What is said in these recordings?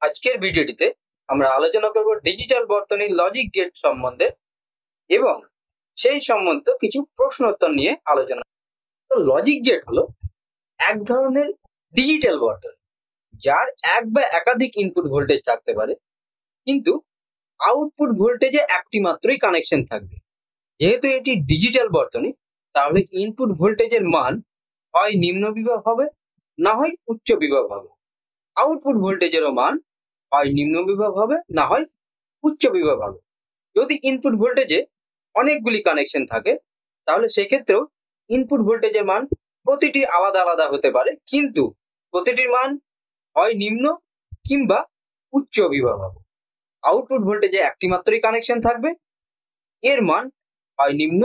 আজকের ভিডিওটিতে আমরা আলোচনা করব ডিজিটাল বর্তনীর লজিক গেট সম্বন্ধে এবং সেই সম্বন্ধে কিছু প্রশ্ন উত্তর নিয়ে আলোচনা। তো লজিক গেট হলো এক ধরনের ডিজিটাল বর্তনী যার এক বা একাধিক ইনপুট ভোল্টেজ থাকতে পারে, কিন্তু আউটপুট ভোল্টেজে একটি মাত্রই কানেকশন থাকবে। যেহেতু এটি ডিজিটাল বর্তনী, তাহলে ইনপুট ভোল্টেজের মান হয় নিম্ন বিভব হবে, না হয় উচ্চ বিভব হবে। আউটপুট ভোল্টেজেরও মান হয় নিম্ন বিভব হবে, না হয় উচ্চ বিভব হবে। যদি ইনপুট ভোল্টেজে অনেকগুলি কানেকশন থাকে, তাহলে সেক্ষেত্রেও ইনপুট ভোল্টেজের মান প্রতিটি আলাদা আলাদা হতে পারে, কিন্তু প্রতিটির মান হয় নিম্ন কিংবা উচ্চ বিভব হবে। আউটপুট ভোল্টেজে একটি মাত্রই কানেকশন থাকবে, এর মান হয় নিম্ন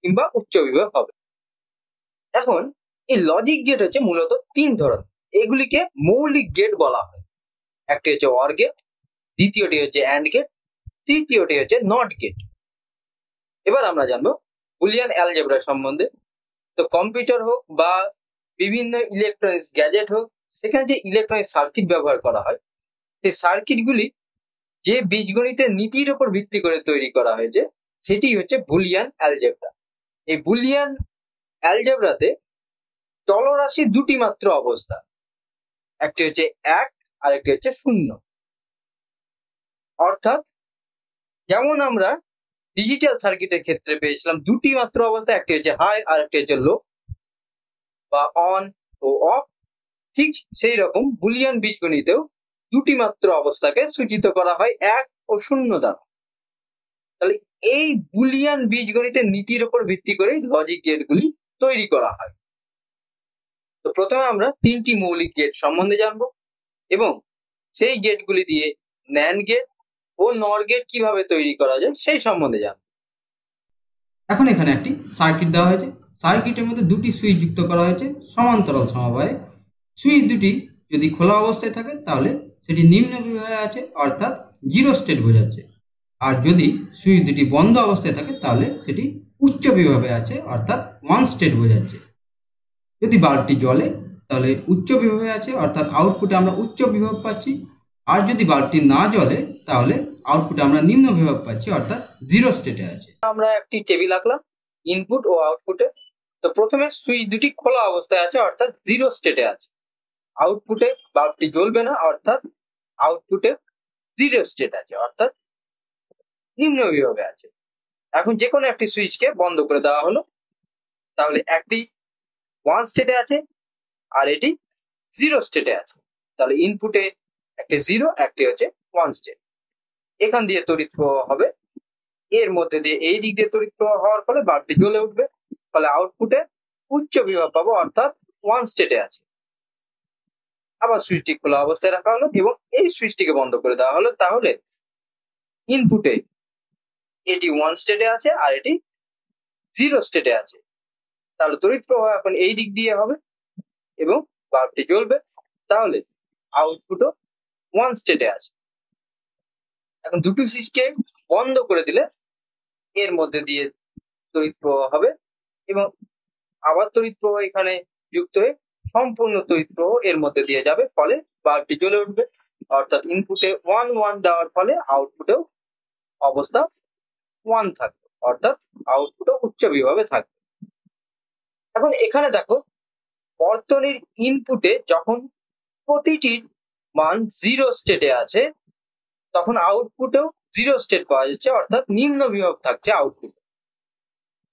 কিংবা উচ্চ বিভব হবে। এখন এই লজিক গেট হচ্ছে মূলত তিন ধরনের। এগুলিকে মৌলিক গেট বলা হয়। একটি হচ্ছে অর গেট, দ্বিতীয়টি হচ্ছে অ্যান্ড গেট, তৃতীয়টি হচ্ছে নট গেট। এবার আমরা জানবো বুলিয়ান অ্যালজেব্রা সম্বন্ধে। তো কম্পিউটার হোক বা বিভিন্ন ইলেকট্রনিক্স গ্যাজেট হোক, সেখানে যে ইলেকট্রনিক সার্কিট ব্যবহার করা হয়, সেই সার্কিটগুলি যে বীজগণিতের নীতির উপর ভিত্তি করে তৈরি করা হয়েছে, সেটি হচ্ছে বুলিয়ান অ্যালজেব্রা। এই বুলিয়ান অ্যালজেব্রাতে চলরাশি দুটি মাত্র অবস্থা, একটি হচ্ছে 1 আর একটি হচ্ছে 0। অর্থাৎ যেমন আমরা ডিজিটাল সার্কিটের ক্ষেত্রে পেয়েছিলাম দুটি মাত্র অবস্থা, একটি হচ্ছে হাই আর একটি হচ্ছে লো বা অন ও অফ, ঠিক সেই রকম বুলিয়ান বীজগণিতেও দুটি মাত্র অবস্থাকে সূচিত করা হয় 1 ও 0 দ্বারা। তাহলে এই বুলিয়ান বীজগণিতের নীতির উপর ভিত্তি করে লজিক গেটগুলি তৈরি করা হয়। তো প্রথমে আমরা তিনটি মৌলিক গেট সম্বন্ধে জানবো এবং সেই গেটগুলি দিয়ে ন্যান্ড গেট ও নর গেট কিভাবে তৈরি করা যায় সেই সম্বন্ধে জানবো। এখন এখানে একটি সার্কিট দেওয়া হয়েছে। সার্কিটের মধ্যে দুটি সুইচ যুক্ত করা হয়েছে সমান্তরাল সমবায়ে। সুইচ দুটি যদি খোলা অবস্থায় থাকে তাহলে সেটি নিম্ন বিভবে আছে, অর্থাৎ জিরো স্টেট বোঝাচ্ছে। আর যদি সুইচ দুটি বন্ধ অবস্থায় থাকে তাহলে সেটি উচ্চ বিভবে আছে, অর্থাৎ ওয়ান স্টেট বোঝাচ্ছে। যদি বাল্বটি জ্বলে তাহলে উচ্চ বিভবে আছে, অর্থাৎ আউটপুটে আমরা উচ্চ বিভব পাচ্ছি। আর যদি বাল্বটি না জ্বলে তাহলে আউটপুটে আমরা নিম্ন বিভব পাচ্ছি, অর্থাৎ জিরো স্টেটে আছে। আমরা একটি টেবিল আঁকলাম ইনপুট ও আউটপুটে। তো প্রথমে সুইচ দুটি খোলা অবস্থায় আছে, অর্থাৎ জিরো স্টেটে আছে। আউটপুটে বাল্বটি জ্বলবে না, অর্থাৎ আউটপুটে জিরো স্টেট আছে, অর্থাৎ নিম্ন বিভবে আছে। এখন যে কোনো একটি সুইচকে বন্ধ করে দেওয়া হলো, তাহলে একটি ওয়ান স্টেটে আছে আর এটি জিরো স্টেটে আছে। তাহলে ইনপুটে একটি জিরো, একটি হচ্ছে ওয়ান স্টেট। এখান দিয়ে তড়িৎ প্রবাহ হবে, এর মধ্যে দিয়ে এই দিক দিয়ে তড়িৎ প্রবাহ হওয়ার ফলে বাল্বটি জ্বলে উঠবে। ফলে আউটপুটে উচ্চ বিভব পাবো, অর্থাৎ ওয়ান স্টেটে আছে। আবার সুইচটি খোলা অবস্থায় রাখা হলো এবং এই সুইচটিকে বন্ধ করে দেওয়া হলো, তাহলে ইনপুটে এটি ওয়ান স্টেটে আছে আর এটি জিরো স্টেটে আছে। তাহলে তড়িৎ প্রবাহ এখন এই দিক দিয়ে হবে এবং বাল্বটি জ্বলবে, তাহলে আউটপুটও ওয়ান স্টেটে আছে। এখন দুটো সুইচকে বন্ধ করে দিলে এর মধ্যে দিয়ে তড়িৎ প্রবাহ হবে এবং আবার তড়িৎ প্রবাহ এখানে যুক্ত হয়ে সম্পূর্ণ তড়িৎ প্রবাহ এর মধ্যে দিয়ে যাবে, ফলে বাল্বটি জ্বলে উঠবে। অর্থাৎ ইনপুটে 1 দেওয়ার ফলে আউটপুটেও অবস্থা 1 থাকবে, অর্থাৎ আউটপুটও উচ্চ বিভবে থাকবে। এখন এখানে দেখো বর্তনীর ইনপুটে যখন প্রতিটির মান জিরো স্টেটে আছে, তখন আউটপুটেও জিরো স্টেট পাওয়া যাচ্ছে, অর্থাৎ নিম্ন বিভব থাকছে আউটপুট।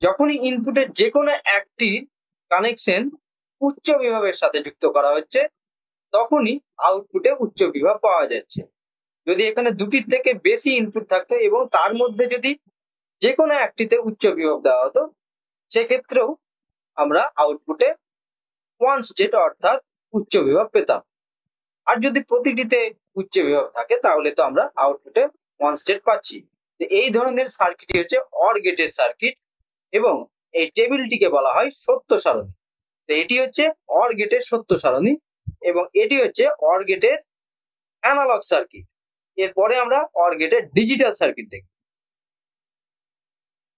যখনই ইনপুটের যে কোনো একটি কানেকশন উচ্চ বিভবের সাথে যুক্ত করা হচ্ছে, তখনই আউটপুটে উচ্চ বিভব পাওয়া যাচ্ছে। যদি এখানে দুটির থেকে বেশি ইনপুট থাকতো এবং তার মধ্যে যদি যে কোনো একটিতে উচ্চ বিভব দেওয়া হতো, সেক্ষেত্রেও আমরা আউটপুটে ওয়ান স্টেট, অর্থাৎ উচ্চ বিভব পেতাম। আর যদি প্রতিটিতে উচ্চ বিভব থাকে তাহলে তো আমরা আউটপুটে ওয়ান স্টেট পাচ্ছি। এই ধরনের সার্কিটই হচ্ছে অর গেটের সার্কিট এবং এই টেবিলটিকে বলা হয় সত্য সারণী। তো এটি হচ্ছে অর গেটের সত্য সারণী এবং এটি হচ্ছে অর গেটের অ্যানালগ সার্কিট। এরপরে আমরা অর গেটের ডিজিটাল সার্কিট দেখব।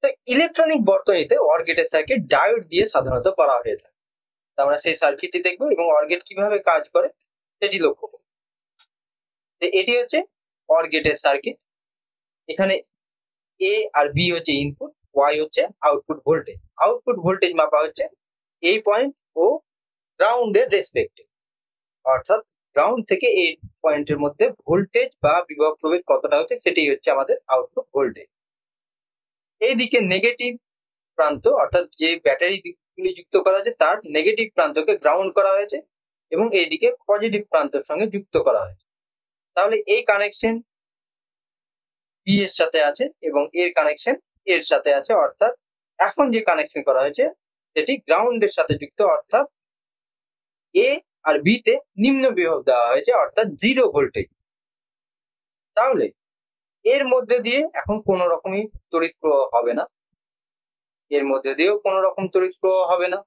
তো ইলেকট্রনিক বর্তনীতে অর গেটের সার্কিট ডায়োড দিয়ে সাধারণত করা হয়ে থাকে। তো আমরা সেই সার্কিটটি দেখব এবং অর গেট কিভাবে কাজ করে সেটি লক্ষ্য করব। এটি হচ্ছে অর গেটের সার্কিট। এখানে এ আর বি হচ্ছে ইনপুট, ওয়াই হচ্ছে আউটপুট ভোল্টেজ। আউটপুট ভোল্টেজ মাপা হচ্ছে এই পয়েন্ট ও গ্রাউন্ডের রেসপেক্টে, অর্থাৎ গ্রাউন্ড থেকে এই পয়েন্টের মধ্যে ভোল্টেজ বা বিভব প্রভেদ কতটা হচ্ছে সেটাই হচ্ছে আমাদের আউটপুট ভোল্টেজ। এইদিকে নেগেটিভ প্রান্ত, অর্থাৎ যে ব্যাটারি গুলি যুক্ত করা হয়েছে তার নেগেটিভ প্রান্তকে গ্রাউন্ড করা হয়েছে এবং এইদিকে পজিটিভ প্রান্তের সঙ্গে যুক্ত করা হয়েছে। তাহলে এই কানেকশন বি এর সাথে আছে এবং এর কানেকশন এর সাথে আছে, অর্থাৎ এখন যে কানেকশন করা হয়েছে সেটি গ্রাউন্ডের সাথে যুক্ত, অর্থাৎ এ আর বি তে নিম্ন বিভব দেওয়া হয়েছে, অর্থাৎ 0 ভোল্টেজ। তাহলে এর মধ্যে দিয়ে এখন কোনো রকমই তড়িৎ প্রবাহ হবে না, এর মধ্যে দিয়েও কোনো রকম তড়িৎ প্রবাহ হবে না,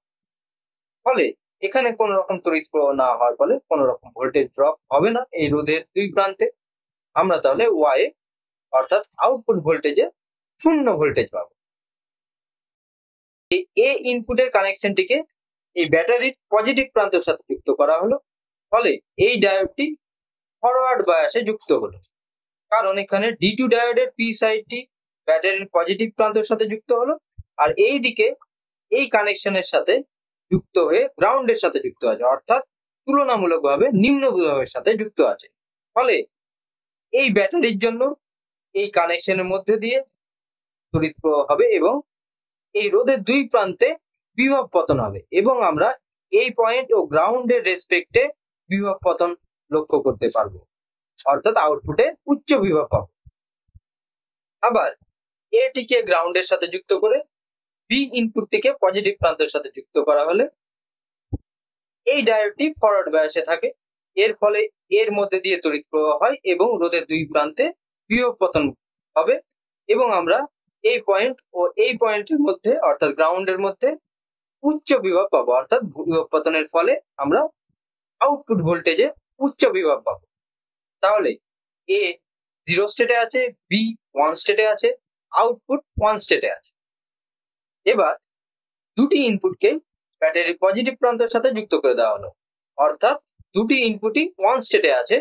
ফলে এখানে কোনো রকম তড়িৎ প্রবাহ না হওয়ার ফলে কোনো রকম ভোল্টেজ ড্রপ হবে না এই রোধের দুই প্রান্তে। আমরা তাহলে ওয়াই অর্থাৎ আউটপুট ভোল্টেজে 0 ভোল্টেজ পাবো। এই এ ইনপুটের কানেকশনটিকে এই ব্যাটারির পজিটিভ প্রান্তের সাথে যুক্ত করা হলো, ফলে এই ডায়োডটি ফরওয়ার্ড বায়াসে যুক্ত হলো, কারণ এখানে D2 ডায়োডের পি সাইডটি ব্যাটারির পজিটিভ প্রান্তের সাথে যুক্ত হলো, আর এই দিকে এই কানেকশনের সাথে যুক্ত হয়ে গ্রাউন্ডের সাথে যুক্ত আছে, অর্থাৎ তুলনামূলকভাবে নিম্ন বিভবের সাথে যুক্ত আছে। ফলে এই ব্যাটারির জন্য এই কানেকশনের মধ্যে দিয়ে তড়িৎ প্রবাহ হবে এবং এই রোধের দুই প্রান্তে বিভব পতন হবে এবং আমরা এই পয়েন্ট ও গ্রাউন্ডের রেসপেক্টে বিভব পতন লক্ষ্য করতে পারবো, অর্থাৎ আউটপুটে উচ্চ বিভব পাবো। আবার এটিকে গ্রাউন্ডের সাথে যুক্ত করে বি ইনপুটটিকে পজিটিভ প্রান্তের সাথে যুক্ত করা হলে এই ডায়োডটি ফরওয়ার্ড বায়াসে থাকে, এর ফলে এর মধ্যে দিয়ে তড়িৎ প্রবাহ হয় এবং রোধের দুই প্রান্তে বিভব পতন হবে এবং আমরা এই পয়েন্ট ও এই পয়েন্টের মধ্যে অর্থাৎ গ্রাউন্ডের মধ্যে উচ্চ বিভব পাবো, অর্থাৎ বিভব পতনের ফলে আমরা আউটপুট ভোল্টেজে উচ্চ বিভব পাবো। তাহলে এ 0 স্টেটে আছে, বি 1 স্টেটে আছে, আউটপুট 1 স্টেটে আছে। এবার দুটি ইনপুটকে ব্যাটারির পজিটিভ প্রান্তের সাথে যুক্ত করে দেওয়া হলো, অর্থাৎ দুটি ইনপুটই 1 স্টেটে আছে।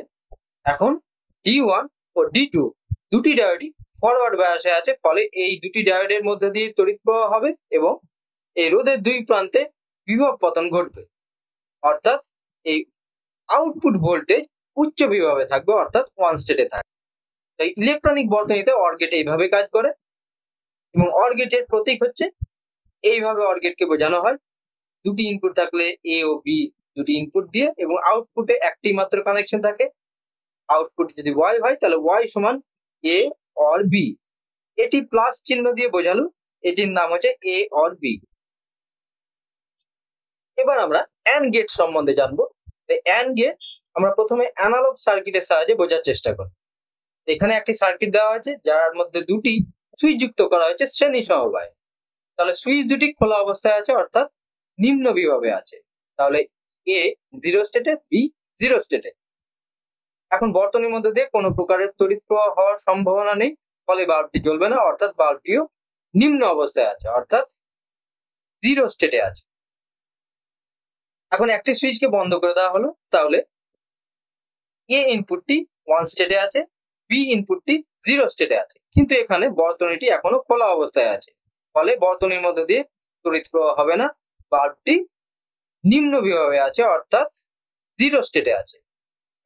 এখন D1 ও D2 দুটি ডায়োডই ফরওয়ার্ড বায়াসে আছে, ফলে এই দুটি ডায়োডের মধ্যে দিয়ে তড়িৎ প্রবাহ হবে এবং এই রোধের দুই প্রান্তে বিভব পতন ঘটবে, অর্থাৎ এই আউটপুট ভোল্টেজ উচ্চ বিভবে থাকবে, অর্থাৎ 1 স্টেটে থাকবে। তাই ইলেকট্রনিক বর্তনীতে অর গেট এইভাবে কাজ করে এবং অর গেটের প্রতীক হচ্ছে এইভাবে অর গেটকে বোঝানো হয়। দুটি ইনপুট থাকলে এ ও বি দুটি ইনপুট দিয়ে এবং আউটপুটে একটি মাত্র কানেকশন থাকে। আউটপুট যদি ওয়াই হয় তাহলে ওয়াই সমান এ অর বি, এটি প্লাস চিহ্ন দিয়ে বোঝালো, এটির নাম হচ্ছে এ অর বি। এবার আমরা অ্যান্ড গেট সম্বন্ধে জানবো। অ্যান্ড গেট আমরা প্রথমে অ্যানালগ সার্কিটের সাহায্যে বোঝার চেষ্টা করি। এখানে একটি সার্কিট দেওয়া হয়েছে যার মধ্যে দুটি সুইচ যুক্ত করা হয়েছে শ্রেণী সমবায়ে। তাহলে সুইচ দুটি খোলা অবস্থায় আছে, অর্থাৎ নিম্ন বিভবে আছে। তাহলে এ 0 স্টেটে, বি 0 স্টেটে। এখন বর্তনীর মধ্যে দিয়ে কোনো প্রকারের তড়িৎ প্রবাহ হওয়ার সম্ভাবনা নেই, ফলে বাল্বটি জ্বলবে না, অর্থাৎ বাল্বটিও নিম্ন অবস্থায় আছে, অর্থাৎ 0 স্টেটে আছে। এখন একটি সুইচকে বন্ধ করে দেওয়া হলো, তাহলে এ ইনপুটটি 1 স্টেটে আছে, বি ইনপুটটি 0 স্টেটে আছে, কিন্তু এখানে বর্তনীটি এখনো খোলা অবস্থায় আছে, ফলে বর্তনীর মধ্যে দিয়ে তড়িৎ প্রবাহ হবে না, বাল্বটি নিম্ন বিভবে আছে, অর্থাৎ 0 স্টেটে আছে।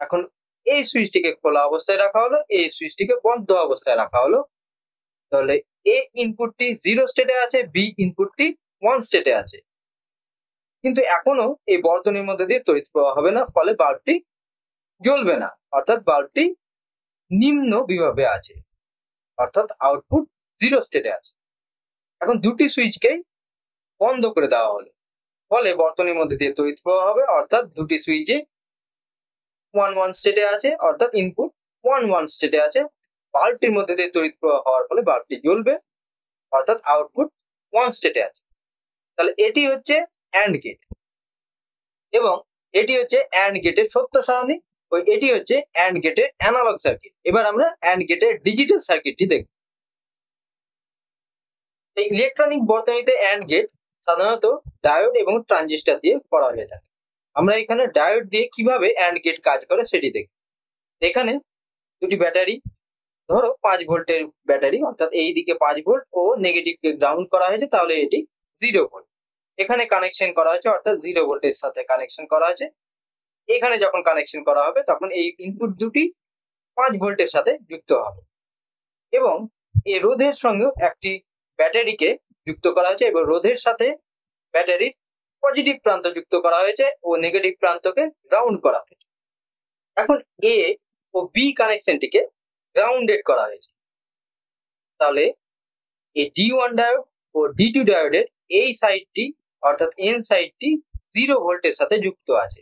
এখন এই সুইচটিকে খোলা অবস্থায় রাখা হলো, এই সুইচটিকে বন্ধ অবস্থায় রাখা হলো, তাহলে এ ইনপুটটি 0 স্টেটে আছে, বি ইনপুটটি 1 স্টেটে আছে, কিন্তু এখনো এই বর্তনীর মধ্যে দিয়ে তড়িৎ প্রবাহ হবে না, ফলে বাল্বটি জ্বলবে না, অর্থাৎ বাল্বটি নিম্ন বিভবে আছে, অর্থাৎ আউটপুট 0 স্টেটে আছে। এখন দুটি সুইচকে বন্ধ করে দেওয়া হলো, ফলে বর্তনীর মধ্যে দিয়ে তড়িৎ প্রবাহ হবে, অর্থাৎ দুটি সুইচে 1 স্টেটে আছে, অর্থাৎ ইনপুট 1 স্টেটে আছে। বাল্বটির মধ্যে দিয়ে তড়িৎ প্রবাহ হওয়ার ফলে বাল্বটি জ্বলবে, অর্থাৎ আউটপুট 1 স্টেটে আছে। তাহলে এটি হচ্ছে অ্যান্ড গেট এবং এটি হচ্ছে অ্যান্ড গেটের সত্য সারণী, ও এটি হচ্ছে অ্যান্ড গেটের অ্যানালগ সার্কিট। এবার আমরা অ্যান্ড গেটের ডিজিটাল সার্কিটটি দেখব। এই ইলেকট্রনিক বর্তনীতে অ্যান্ড গেট সাধারণত ডায়োড এবং ট্রানজিস্টর দিয়ে করা হয়ে থাকে। আমরা এখানে ডায়োড দিয়ে কিভাবে অ্যান্ড গেট কাজ করে সেটি দেখব। এখানে দুটি ব্যাটারি, ধরো 5 ভোল্টের ব্যাটারি, অর্থাৎ এই দিকে 5 ভোল্ট ও নেগেটিভকে গ্রাউন্ড করা হয়েছে, তাহলে এটি 0 ভোল্ট। এখানে কানেকশন করা হয়েছে অর্থাৎ 0 ভোল্টের সাথে কানেকশন করা হয়েছে। এখানে যখন কানেকশন করা হবে তখন এই ইনপুট দুটি 5 ভোল্টের সাথে যুক্ত হবে এবং এই রোধের সঙ্গেও একটি ব্যাটারিকে যুক্ত করা হয়েছে এবং রোধের সাথে ব্যাটারির পজিটিভ প্রান্ত যুক্ত করা হয়েছে ও নেগেটিভ প্রান্তকে গ্রাউন্ড করা হয়েছে। এখন এ ও বি কানেকশনটিকে গ্রাউন্ডেড করা হয়েছে। তাহলে এই D1 ডায়োড ও D2 ডায়োডের এই সাইডটি অর্থাৎ এন সাইডটি 0 ভোল্টের সাথে যুক্ত আছে।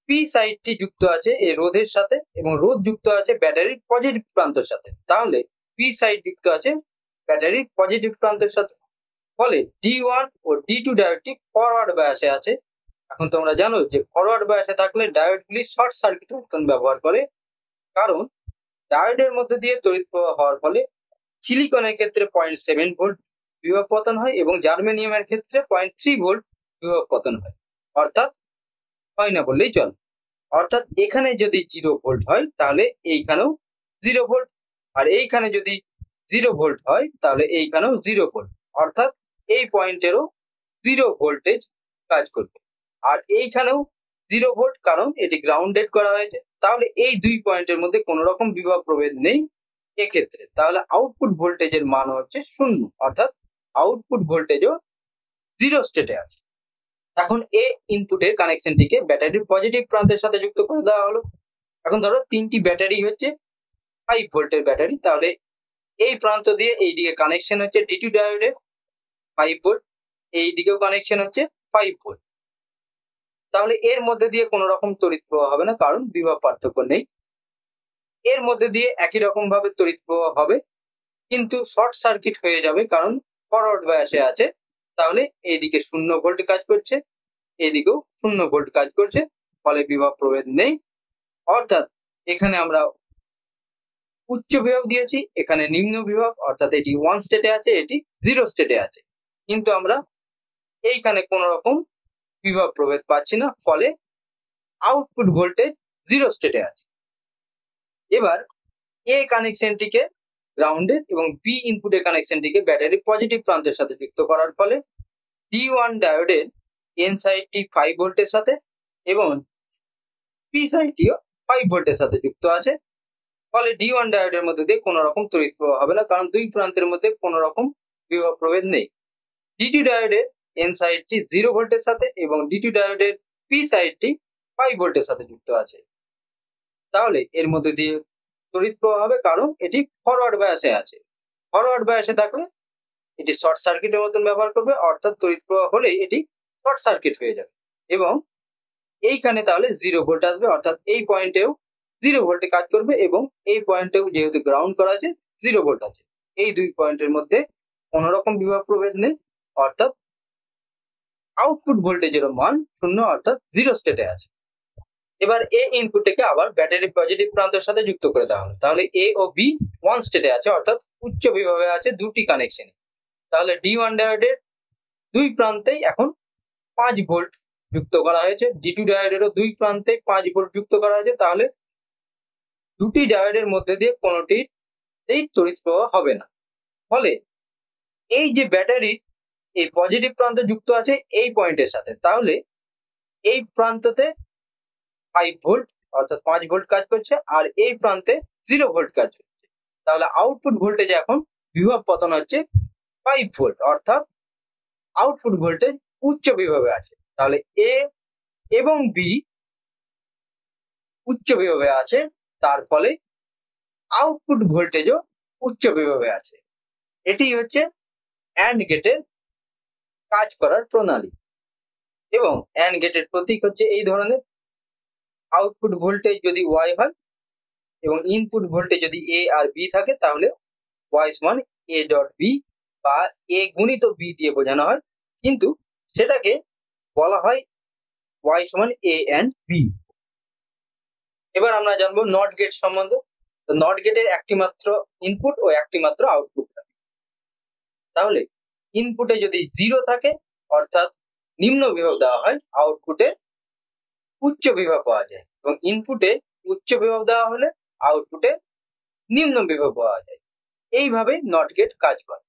পি সাইডটি যুক্ত আছে এই রোধের সাথে এবং রোধ যুক্ত আছে ব্যাটারির পজিটিভ প্রান্তের সাথে। তাহলে পি সাইড যুক্ত আছে ব্যাটারির পজিটিভ প্রান্তের সাথে। ফলে D1 ও D2 ডায়োডটি ফরওয়ার্ড বায়াসে আছে। এখন তোমরা জানো যে ফরওয়ার্ড বায়াসে থাকলে ডায়োডগুলি শর্ট সার্কিট বর্তন ব্যবহার করে, কারণ ডায়োডের মধ্যে দিয়ে তড়িৎ প্রবাহ হওয়ার ফলে সিলিকনের ক্ষেত্রে 0.7 ভোল্ট বিভব পতন হয় এবং জার্মেনিয়ামের ক্ষেত্রে 0.3 ভোল্ট বিভব পতন হয়, অর্থাৎ হয় না বললেই চল। অর্থাৎ এখানে যদি 0 ভোল্ট হয় তাহলে এইখানেও 0 ভোল্ট, আর এইখানে যদি 0 ভোল্ট হয় তাহলে এইখানেও 0 ভোল্ট, অর্থাৎ এই পয়েন্টেরও 0 ভোল্টেজ কাজ করবে। আর এইখানেও 0 ভোল্ট, কারণ এটি গ্রাউন্ডেড করা হয়েছে। তাহলে এই দুই পয়েন্টের মধ্যে কোনো রকম বিভব প্রভেদ নেই এক্ষেত্রে। তাহলে আউটপুট ভোল্টেজের মান হচ্ছে 0, অর্থাৎ আউটপুট ভোল্টেজও 0 স্টেটে আছে। এখন এ ইনপুটের কানেকশনটিকে ব্যাটারির পজিটিভ প্রান্তের সাথে যুক্ত করে দেওয়া হলো। এখন ধরো তিনটি ব্যাটারি হচ্ছে 5 ভোল্টের ব্যাটারি, তাহলে এই প্রান্ত দিয়ে এই দিকে কানেকশন হচ্ছে D2 ডায়োডের 5 ভোল্ট, এই দিকেও কানেকশন হচ্ছে 5 ভোল্ট। তাহলে এর মধ্যে দিয়ে কোনো রকম তড়িৎ প্রবাহ হবে না, কারণ বিভব পার্থক্য নেই। এর মধ্যে দিয়ে একই রকম ভাবে তড়িৎ প্রবাহ হবে, কিন্তু শর্ট সার্কিট হয়ে যাবে, কারণ ফরওয়ার্ড বায়াসে আছে। তাহলে এইদিকে 0 ভোল্ট কাজ করছে, এদিকেও 0 ভোল্ট কাজ করছে, ফলে বিভব প্রভেদ নেই। অর্থাৎ এখানে আমরা উচ্চ বিভব দিয়েছি, এখানে নিম্ন বিভব, অর্থাৎ এটি 1 স্টেটে আছে, এটি 0 স্টেটে আছে, কিন্তু আমরা এইখানে কোন রকম বিভব প্রভেদ পাচ্ছি না, ফলে আউটপুট ভোল্টেজ 0 স্টেটে আছে। এবার এ কানেকশনটিকে গ্রাউন্ডেড এবং বি ইনপুটের কানেকশনটিকে ব্যাটারির পজিটিভ প্রান্তের সাথে যুক্ত করার ফলে D1 ডায়োডের এন সাইডটি 5 ভোল্টের সাথে এবং পি সাইডটিও 5 ভোল্টের সাথে যুক্ত আছে। ফলে D1 ডায়োডের মধ্যে দিয়ে কোনো রকম তড়িৎ প্রবাহ হবে না, কারণ দুই প্রান্তের মধ্যে কোনো রকম বিভব প্রভেদ নেই। D2 ডায়োডের এন সাইডটি 0 ভোল্টের সাথে এবং D2 ডায়োডের পি সাইডটি 5 ভোল্টের সাথে যুক্ত আছে। তাহলে এর মধ্যে দিয়ে তড়িৎ প্রবাহ হবে, কারণ এটি ফরওয়ার্ড বায়াসে আছে। ফরওয়ার্ড বায়াসে থাকলে এটি শর্ট সার্কিটের মতন ব্যবহার করবে, অর্থাৎ তড়িৎ প্রবাহ হলেই এটি শর্ট সার্কিট হয়ে যাবে এবং এইখানে তাহলে 0 ভোল্ট আসবে, অর্থাৎ এই পয়েন্টেও 0 ভোল্টে কাজ করবে এবং এই পয়েন্টেও যেহেতু গ্রাউন্ড করা আছে 0 ভোল্ট আছে। এই দুই পয়েন্টের মধ্যে কোন রকম বিভব প্রভেদ নেই, অর্থাৎ আউটপুট ভোল্টেজের মান 0, অর্থাৎ 0 স্টেটে আছে। এবার এ ইনপুটটাকে আবার ব্যাটারির পজিটিভ প্রান্তের সাথে যুক্ত করে দেওয়া হলো। তাহলে এ ও বি 1 স্টেটে আছে, অর্থাৎ উচ্চ বিভবে আছে দুটি কানেকশনে। তাহলে D1 ডায়োডের দুই প্রান্তেই এখন 5 ভোল্ট যুক্ত করা হয়েছে, D2 ডায়োডেরও দুই প্রান্তে 5 ভোল্ট যুক্ত করা হয়েছে। তাহলে দুটি ডায়োডের মধ্যে দিয়ে কোনোটির এই তড়িৎ প্রবাহ হবে না। ফলে এই যে ব্যাটারির এই পজিটিভ প্রান্ত যুক্ত আছে এই পয়েন্টের সাথে, তাহলে এই প্রান্ততে 5 ভোল্ট অর্থাৎ 5 ভোল্ট কাজ করছে, আর এই প্রান্তে 0 ভোল্ট কাজ করছে। তাহলে আউটপুট ভোল্টেজ এখন বিভব পতন হচ্ছে 5 ভোল্ট, অর্থাৎ আউটপুট ভোল্টেজ উচ্চ বিভবে আছে। তাহলে এ এবং বি উচ্চ বিভবে আছে, তার ফলে আউটপুট ভোল্টেজও উচ্চ বিভবে আছে। এটি হচ্ছে অ্যান্ড গেটের কাজ করার প্রণালী এবং অ্যান্ড গেটের প্রতীক হচ্ছে এই ধরনের। আউটপুট ভোল্টেজ যদি y হয় এবং ইনপুট ভোল্টেজ যদি a আর b থাকে, তাহলে y সমান a ডট b বা a গুণিত b দিয়ে বোঝানো হয়, কিন্তু সেটাকে বলা হয় y সমান a and b। এবার আমরা জানবো নট গেট সম্বন্ধে। তো নট গেটের একটি মাত্র ইনপুট ও একটি মাত্র আউটপুট থাকে। তাহলে ইনপুটে যদি 0 থাকে অর্থাৎ নিম্ন বিভব দেওয়া হয়, আউটপুটে উচ্চ বিভব পাওয়া যায়, এবং ইনপুটে উচ্চ বিভব দেওয়া হলে আউটপুটে নিম্ন বিভব পাওয়া যায়। এইভাবে নট গেট কাজ করে।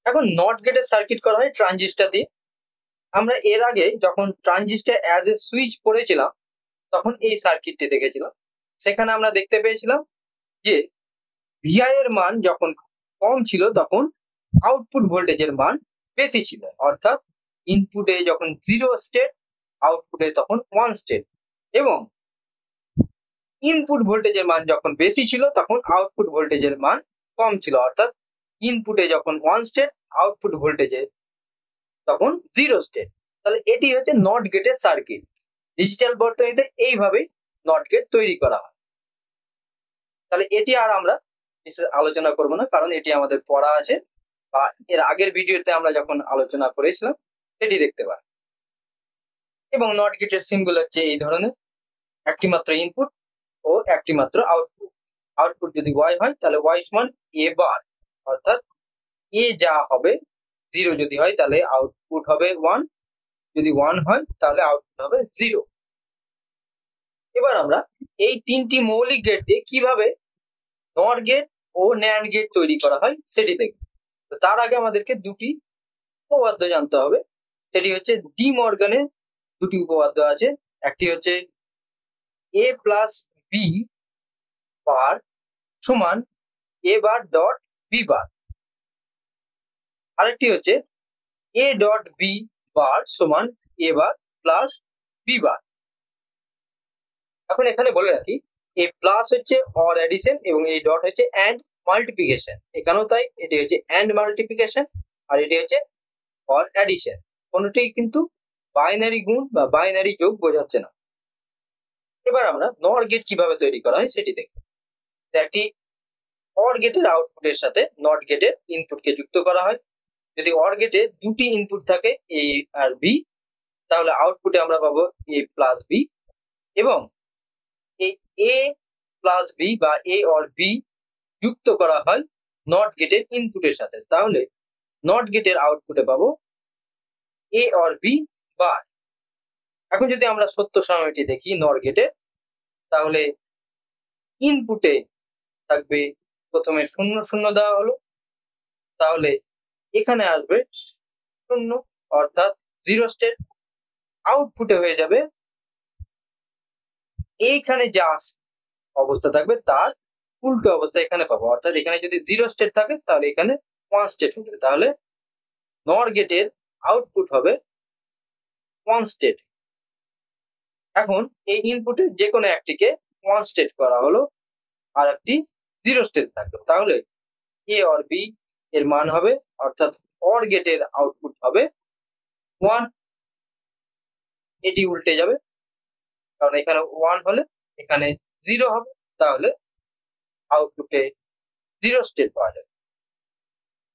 এখন নট গেটের সার্কিট করা হয় ট্রানজিস্টর দিয়ে। আমরা এর আগে যখন ট্রানজিস্টর অ্যাজ এ সুইচ পড়েছিলাম তখন এই সার্কিটটি দেখেছিলাম। সেখানে আমরা দেখতে পেয়েছিলাম যে ভিআই এর মান যখন কম ছিল তখন আউটপুট ভোল্টেজের মান বেশি ছিল, অর্থাৎ ইনপুটে যখন 0 স্টেট আউটপুটে তখন 1 স্টেট, এবং ইনপুট ভোল্টেজের মান যখন বেশি ছিল তখন আউটপুট ভোল্টেজের মান কম ছিল, অর্থাৎ ইনপুটে যখন 1 স্টেট আউটপুট ভোল্টেজে তখন 0 স্টেট। তাহলে এটি হচ্ছে নট গেটের সার্কিট। ডিজিটাল বর্তনীতে এইভাবেই নট গেট তৈরি করা হয়। তাহলে এটি আর আমরা আলোচনা করব না, কারণ এটি আমাদের পড়া আছে বা এর আগের ভিডিওতে আমরা যখন আলোচনা করেছিলাম সেটি দেখতে পাই। এবং নট গেটের সিম্বল হচ্ছে এই ধরনের, একটি মাত্র ইনপুট ও একটি মাত্র আউটপুট। আউটপুট যদি ওয়াই হয় তাহলে ওয়াই সমান এ বার, অর্থাৎ এ যা হবে 0 যদি হয় তাহলে আউটপুট হবে 1, যদি 1 হয় তাহলে আউটপুট হবে 0। এবার আমরা এই তিনটি মৌলিক গেট দিয়ে কিভাবে নট গেট ও ন্যান্ড গেট তৈরি করা হয় সেটি দেখব। তো তার আগে আমাদেরকে দুটি উপপাদ্য জানতে হবে। সেটি হচ্ছে ডি মর্গানের দুটি উপপাদ্য আছে। একটি হচ্ছে এ প্লাস বি বার সমান এ বার ডট বি বার, আরেকটি হচ্ছে এ ডট বি বার সমান এ বার প্লাস বি বার। এখন এখানে বলে রাখি এ প্লাস হচ্ছে অর অ্যাডিশন এবং এই ডট হচ্ছে অ্যান্ড মাল্টিপ্লিকেশন। এখানেও তাই, এটি হচ্ছে অ্যান্ড মাল্টিপ্লিকেশন আর এটি হচ্ছে অর অ্যাডিশন। কোনটি কিন্তু বাইনারি গুণ বা বাইনারি যোগ বোঝাচ্ছে না। এবার আমরা নর গেট কিভাবে তৈরি করা হয় সেটি দেখব। একটি অর গেটের আউটপুটের সাথে নট গেটের ইনপুটকে যুক্ত করা হয়। যদি অর গেটে দুটি ইনপুট থাকে এ আর বি তাহলে আউটপুটে আমরা পাবো এ প্লাস বি, এবং এই এ প্লাস বি বা এ অর বি যুক্ত করা হয় নট গেটের ইনপুটের সাথে, তাহলে নট গেটের আউটপুটে পাবো এ অর বি বার। এখন যদি আমরা সত্য সারণীটি দেখি নট গেটে, তাহলে ইনপুটে থাকবে প্রথমে 0 0 দেওয়া হলো, তাহলে এখানে আসবে 0 অর্থাৎ 0 স্টেট। আউটপুটে হয়ে যাবে এইখানে যা অবস্থা থাকবে তার উল্টো অবস্থা এখানে পাবো, অর্থাৎ এখানে যদি 0 স্টেট থাকে তাহলে এখানে 1 স্টেট হয়ে যাবে, তাহলে নর গেটের আউটপুট হবে 1 স্টেট। এখন এই ইনপুটের যে কোনো একটিকে 1 স্টেট করা হলো আর একটি 0 স্টেট থাকলো, তাহলে এ অর বি এর মান হবে, অর্থাৎ অর গেটের আউটপুট হবে 1। এটি উল্টে যাবে, কারণ এখানে 1 হলে এখানে 0 হবে, তাহলে আউটপুটে 0 স্টেট পাওয়া যাবে।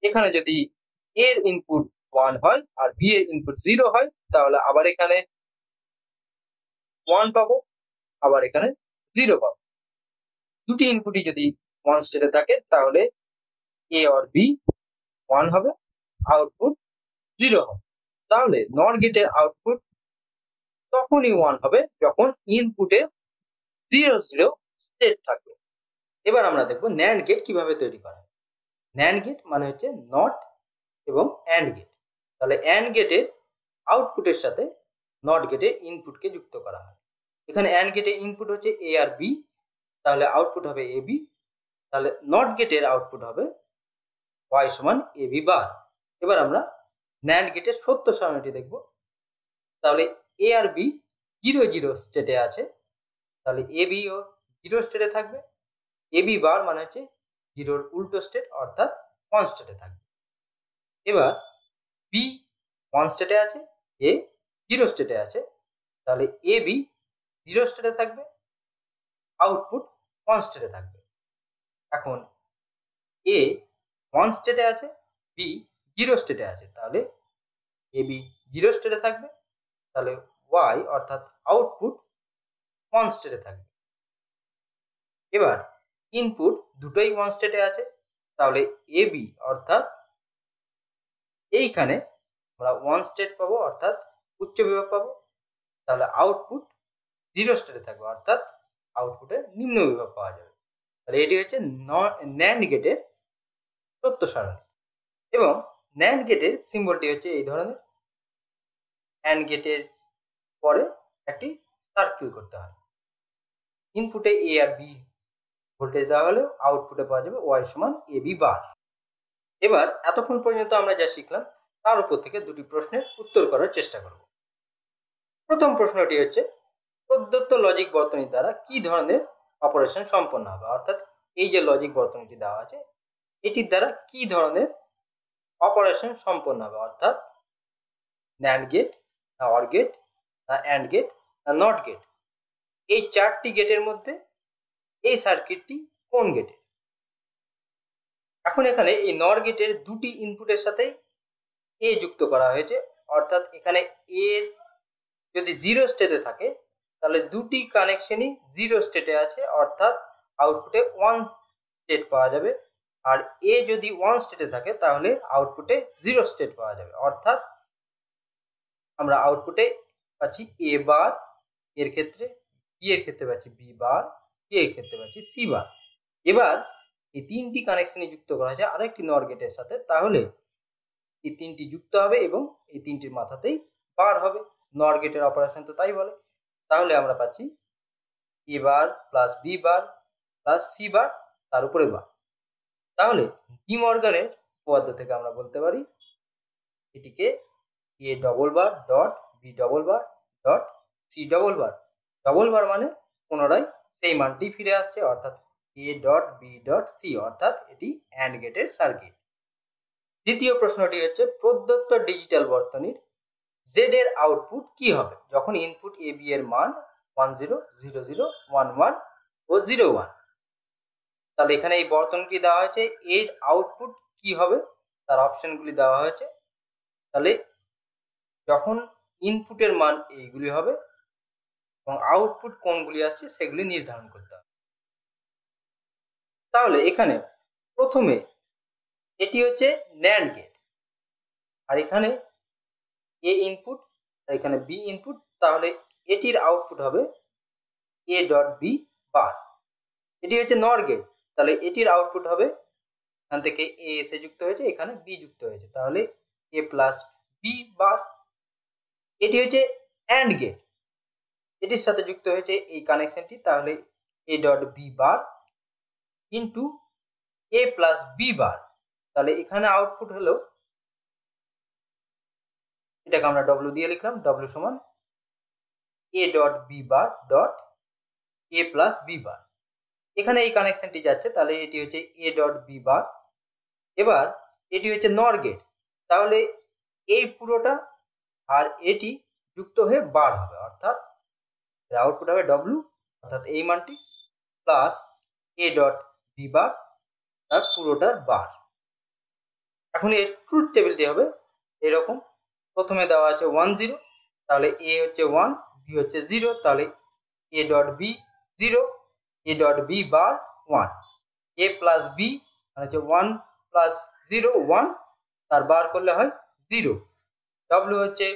এখানে যদি এর ইনপুট 1 হয় আর বি এর ইনপুট 0 হয় তাহলে আবার এখানে 1 পাবো, আবার এখানে 0 পাবো। দুটি ইনপুটই যদি 1 স্টেটে থাকে তাহলে এ অর বি 1 হবে, আউটপুট 0 হবে। তাহলে নর গেটের আউটপুট তখনই 1 হবে যখন ইনপুটে 0 0 স্টেট থাকবে। এবার আমরা দেখবো ন্যান্ড গেট কিভাবে তৈরি করা হয়। ন্যান্ড গেট মানে হচ্ছে নট এবং অ্যান্ড গেট। তাহলে অ্যান্ড গেটের আউটপুটের সাথে নট গেটের ইনপুটকে যুক্ত করা হয়। এখানে অ্যান্ড গেটের ইনপুট হচ্ছে এ আর বি, তাহলে আউটপুট হবে এ বি, তাহলে নট গেটের আউটপুট হবে ওয়াই সমান এ বি বার। এবার আমরা ন্যান্ড গেটের সত্য সারণীটি দেখব। তাহলে এ আর বি 0 0 স্টেটে আছে, তাহলে এ বি ও 0 স্টেটে থাকবে। এ বি বার মানে হচ্ছে 0 এর উল্টো স্টেট, অর্থাৎ 1 স্টেটে থাকবে। এবার বি 1 স্টেটে আছে, এ 0 স্টেটে আছে, তাহলে এ বি 0 স্টেটে থাকবে, আউটপুট 1 স্টেটে থাকবে। এখন এ 1 স্টেটে আছে, বি 0 স্টেটে আছে, তাহলে এ বি 0 স্টেটে থাকবে, তাহলে ওয়াই অর্থাৎ আউটপুট 1 স্টেটে থাকবে। এবার ইনপুট দুটোই 1 স্টেটে আছে, তাহলে এ বি অর্থাৎ এইখানে আমরা 1 স্টেট পাবো, অর্থাৎ উচ্চ বিভব পাবো, তাহলে আউটপুট 0 স্টেটে থাকবে, অর্থাৎ আউটপুটের নিম্ন বিভাগ পাওয়া যাবে। তাহলে এটি হচ্ছে ন্যান্ড গেটের সত্য সারণী। এবং ন্যান্ড গেটের সিম্বলটি হচ্ছে এই ধরনের, অ্যান্ড গেটের পরে একটি সার্কেল করতে হয়। ইনপুটে এ আর বি ভোল্টেজ দেওয়া হলে আউটপুটে পাওয়া যাবে ওয়াই সমান এ বি বার। এবার এতক্ষণ পর্যন্ত আমরা যা শিখলাম তার উপর থেকে দুটি প্রশ্নের উত্তর করার চেষ্টা করব। প্রথম প্রশ্নটি হচ্ছে, প্রদত্ত লজিক বর্তনী দ্বারা কি ধরনের অপারেশন সম্পন্ন হবে, অর্থাৎ এই যে লজিক বর্তনীটি দেওয়া আছে এটির দ্বারা কি ধরনের অপারেশন সম্পন্ন হবে, অর্থাৎ ন্যান্ড গেট না অর গেট না অ্যান্ড গেট না নট গেট, এই চারটি গেটের মধ্যে এই সার্কিটটি কোন গেটে। এখন এখানে এই নর গেটের দুটি ইনপুটের সাথে এ যুক্ত করা হয়েছে, অর্থাৎ এখানে এর যদি জিরো স্টেটে থাকে তাহলে দুটি কানেকশনই জিরো স্টেটে আছে, অর্থাৎ আউটপুটে ওয়ান স্টেট পাওয়া যাবে। আর এ যদি ওয়ান স্টেটে থাকে তাহলে আউটপুটে জিরো স্টেট পাওয়া যাবে, অর্থাৎ আমরা আউটপুটে পাচ্ছি এ বার, এর ক্ষেত্রে বি এর ক্ষেত্রে পাচ্ছি বি বার, সি এর ক্ষেত্রে পাচ্ছি সি বার। এবার এই তিনটি কানেকশনই যুক্ত করা হয়েছে আরেকটি নর গেটের সাথে, তাহলে এই তিনটি যুক্ত হবে এবং এই তিনটির মাথাতেই বার হবে। নর গেটের অপারেশন তো তাই বলে। তাহলে আমরা পাচ্ছি A bar plus B bar plus C bar তার উপরে বার। তাহলে ডি মর্গানের উপপাদ্য থেকে আমরা বলতে পারি এটিকে A double bar dot B double bar dot C double bar. Double bar মানে পুনরায় সেই মানটি ফিরে আসছে, অর্থাৎ A dot B dot C, অর্থাৎ এটি অ্যান্ড গেটের সার্কিট। দ্বিতীয় প্রশ্নটি হচ্ছে, প্রদত্ত ডিজিটাল বর্তনীর জেড এর আউটপুট কি হবে যখন ইনপুট এ বি এর মান 10 00 11 ও 01। তাহলে এখানে এই বর্তনীটি দেওয়া হয়েছে, এর আউটপুট কি হবে তার অপশনগুলি দেওয়া হয়েছে। তাহলে যখন ইনপুটের মান এইগুলি হবে এবং আউটপুট কোনগুলি আসছে সেগুলি নির্ধারণ করতে হবে। তাহলে এখানে প্রথমে এটি হচ্ছে ন্যান্ড গেট, আর এখানে এ ইনপুট আর এখানে বি ইনপুট, তাহলে এটির আউটপুট হবে এ ডট বি বার। এটি হচ্ছে নর গেট, তাহলে এটির আউটপুট হবে, এখান থেকে এ এসে যুক্ত হয়েছে, এখানে বি যুক্ত হয়েছে, তাহলে এ প্লাস বি বার। এটি হচ্ছে অ্যান্ড গেট, এটির সাথে যুক্ত হয়েছে এই কানেকশনটি, তাহলে A dot B bar into A plus B bar. তাহলে এখানে আউটপুট হলো, এটাকে আমরা ডব্লিউ দিয়ে লিখলাম, ডব্লিউ সমান A dot B bar dot A plus B bar. এখানে এই কানেকশনটি যাচ্ছে, তাহলে এটি হচ্ছে এ ডট বি বার। এবার এটি হচ্ছে নর গেট, তাহলে এই পুরোটা আর এটি যুক্ত হয়ে বার হবে, অর্থাৎ আউটপুট হবে ডব্লিউ, অর্থাৎ এই মানটি plus A dot B bar আর পুরোটার বার। এখন এর ট্রুথ টেবিলটি হবে এরকম, প্রথমে দেওয়া আছে 10, তাহলে এ হচ্ছে 1, বি হচ্ছে 0, তাহলে A dot B 0, A dot B bar 1, A plus B মানে হচ্ছে 1 প্লাস 0 1, তার বার করলে হয় 0, ডব্লিউ হচ্ছে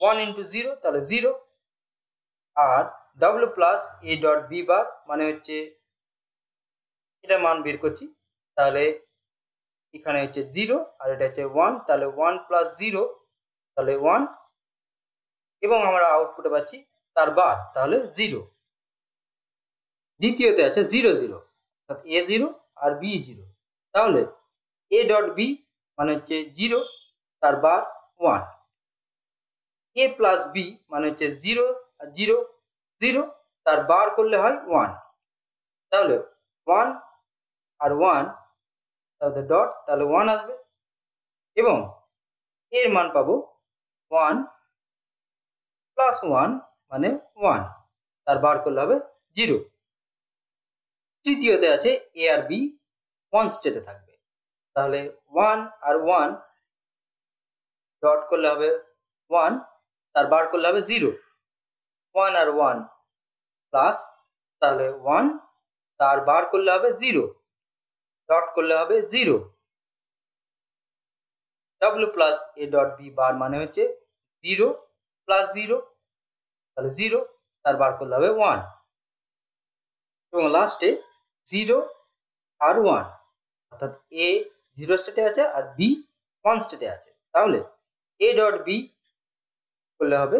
1 ইন্টু 0 তাহলে 0, আর W plus A dot B bar মানে হচ্ছে এটা মান বের করছি, তাহলে এখানে হচ্ছে 0 আর এটা হচ্ছে 1, তাহলে 1 প্লাস 0 তাহলে 1, এবং আমরা আউটপুটে পাচ্ছি তার বার, তাহলে 0। দ্বিতীয়তে আছে 0 0, অর্থাৎ এ 0 আর বি 0, তাহলে এ ডট বি মানে হচ্ছে 0, তার বার 1, এ প্লাস বি মানে হচ্ছে 0 আর 0 0, তার বার করলে হয় 1, তাহলে 1 আর 1 তাহলে ডট, তাহলে 1 আসবে, এবং এর মান পাবো 1 প্লাস 1 মানে 1, তার বার করলে হবে 0। তৃতীয়তে আছে এ আর বি 1 স্টেটে থাকবে, তাহলে 1 আর 1 ডট করলে হবে 1, তার বার করলে হবে 0, 1 আর 1 প্লাস, তাহলে 1, তার বার করলে হবে 0, ডট করলে হবে 0, W plus A dot B bar মানে হচ্ছে 0 প্লাস 0, তাহলে 0, তার বার করলে হবে 1। এবং লাস্টে 0 আর 1, অর্থাৎ এ 0 স্টেটে আছে আর বি 1 স্টেটে আছে। তাহলে এ ডট বি করলে হবে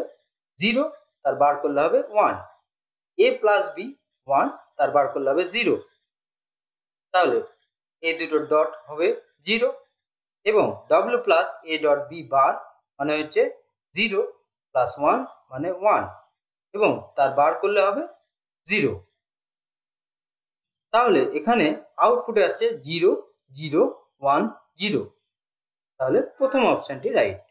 0, তার বার করলে হবে 1, এ প্লাস বি 1, তার বার করলে হবে 0। তাহলে এই দুটো ডট হবে 0 এবং W plus A dot B bar মানে হচ্ছে 0 প্লাস 1 মানে 1 এবং তার বার করলে হবে 0। তাহলে এখানে আউটপুটে আসছে 0 0 1 0। তাহলে প্রথম অপশনটি রাইট।